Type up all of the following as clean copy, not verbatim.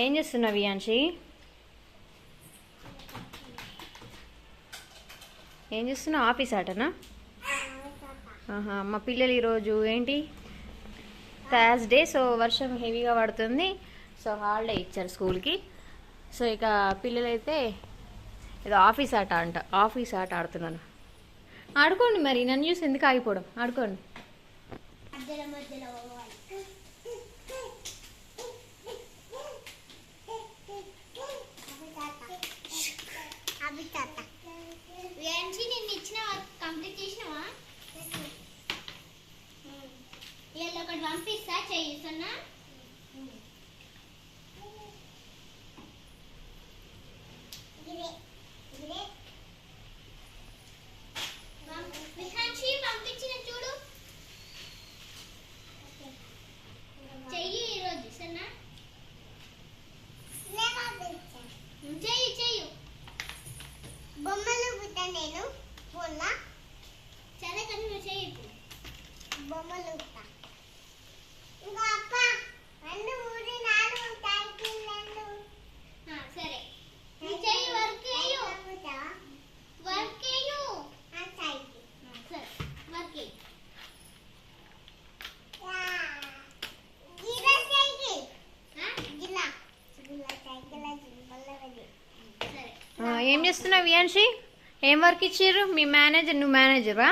ఏం చేస్తున్నావు వియాన్షి? ఏం చేస్తున్నావు? ఆఫీస్ ఆటనా? మా పిల్లలు ఈరోజు ఏంటి థర్స్డే, సో వర్షం హెవీగా పడుతుంది, సో హాలిడే ఇచ్చారు స్కూల్కి. సో ఇక పిల్లలైతే ఏదో ఆఫీస్ ఆట ఆడుతున్నాను. ఆడుకోండి, మరి నన్ను చూసి ఎందుకు ఆగిపోవడం, ఆడుకోండి. నిన్న ఇచ్చిన కంప్లీట్ చేసినావా? ఇవాళ ఒకటి పంపిస్తా, చేయిస్తున్నా. పంపించిన చూడు, చెయ్యి ఈరోజు సన్నా, చెయ్యి బొమ్మలు పుట్ట నేను ఫోన్లా సరే కానీ నువ్వు చెయ్యి ఇప్పుడు బొమ్మలు పుట్ట. ఇంకా అప్ప 2 3 4 5 2 సరే నువ్వు చెయ్యి, వర్క్ చేయు, వర్క్ చేయు. సరే వర్క్ చేయి. ఏం చేస్తున్నావు విహాన్షి? ఏం వర్క్ ఇచ్చారు మీ మేనేజర్? నువ్వు మేనేజర్వా?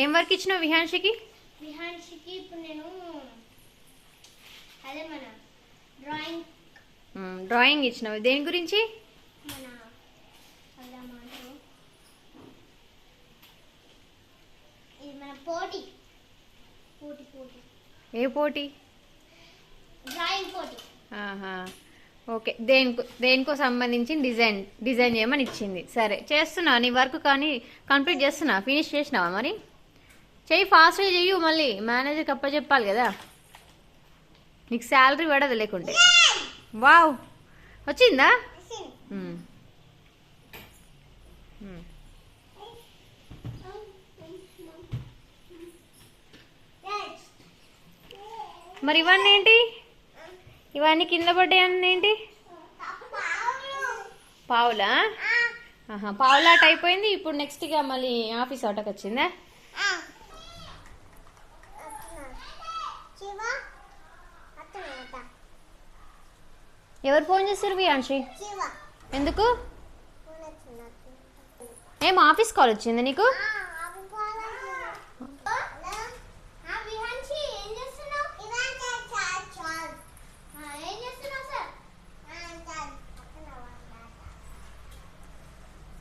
ఏం వర్క్ ఇచ్చినావు విహాన్షికి? విహాన్షికి ఇప్పుడు నేను అదే మన డ్రాయింగ్ ఇచ్చినావు. దేని గురించి? మన ఇది మన పోటీ. ఏ పోటీ? డ్రాయింగ్ పోటీ. ఓకే, దేనికో సంబంధించి డిజైన్ చేయమని ఇచ్చింది. సరే చేస్తున్నా నీ వర్క్, కానీ కంప్లీట్ చేస్తున్నా. ఫినిష్ చేసినావా? మరి చెయ్యి, ఫాస్ట్గా చెయ్యు. మళ్ళీ మేనేజర్కి అప్పచెప్పాలి కదా, నీకు శాలరీ పడదు లేకుంటే. వావ్, వచ్చిందా? మరి ఇవన్నీ ఏంటి? ఇవన్నీ కింద పడ్డాయి ఏంటి? పావులా? పావులాట అయిపోయింది. ఇప్పుడు నెక్స్ట్ ఇక మళ్ళీ ఆఫీస్ ఆటకు వచ్చిందా? ఎవరు ఫోన్ చేస్తారు వియాన్షి? ఎందుకు? ఏం ఆఫీస్ కాల్ వచ్చింది నీకు?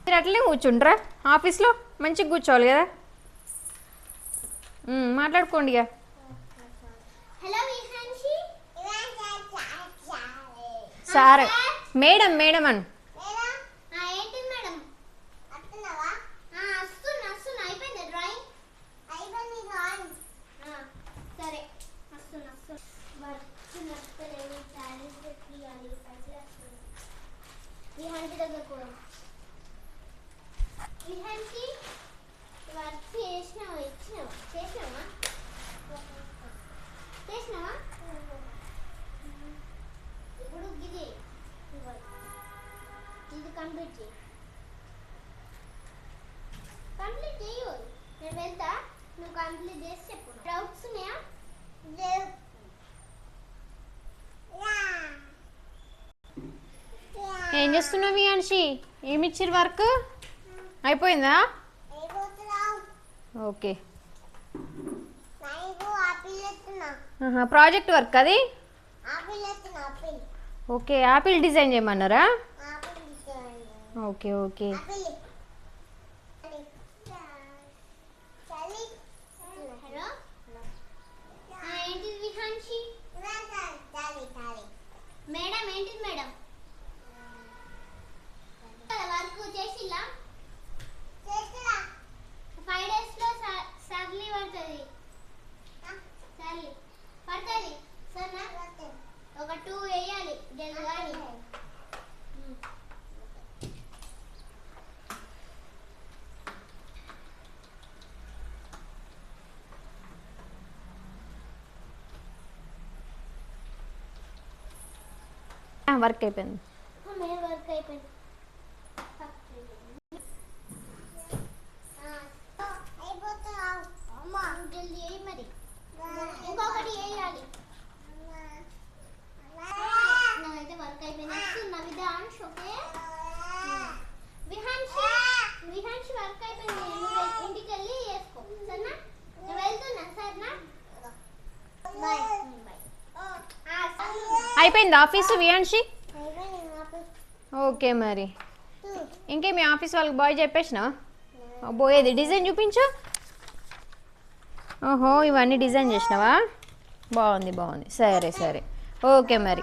మీరు అట్లనే కూర్చుంటారా ఆఫీస్లో? మంచిగా కూర్చోవాలి కదా. మాట్లాడుకోండి ఇక. సార్, మేడం అను. ఇప్పుడు ఇది కంప్లీట్ చేయు. నేను వెళ్తా, నువ్వు కంప్లీట్ చేసి చెప్పు. డౌట్స్ ఉన్నాయా? ఏం చేస్తున్నావు వియాన్షి? ఏమి ఇచ్చిర్రు వర్క్? అయిపోయిందా? ఓకే, ప్రాజెక్ట్ వర్క్ అది. ఓకే, ఆపిల్ డిజైన్ చేయమన్నారా? ఓకే. హలో, ఏంటిది విహాన్షి? మేడం ఏంటిది మేడం? వర్క్ చేసిలా? 5 days లో సర్లీ పడుతుంది. సరేనా? ఒక 2 వేయాలి జల్ది. వర్క్ అయిపోయింది. మీరు వర్క్ అయిపోయింది. జల్దీ వేయి మరి. ఇంకొకటి వేయాలి. నాకైతే వర్క్ అయిపోయింది. వస్తున్నా విధాంశ్. ఓకే విహాన్షి వర్క్ అయిపోయింది. నువ్వు ఇంటికి వెళ్ళి వేసుకో సరేనా. నేను వెళ్తున్నా సరేనా. Bye bye. అయిపోయింది ఆఫీసు వియాన్షి? ఓకే మరి ఇంకే మీ ఆఫీస్ వాళ్ళకి బాయ్ చెప్పేసినా? పోయేది డిజైన్ చూపించు. ఓహో ఇవన్నీ డిజైన్ చేసినావా? బాగుంది బాగుంది. సరే సరే ఓకే మరి.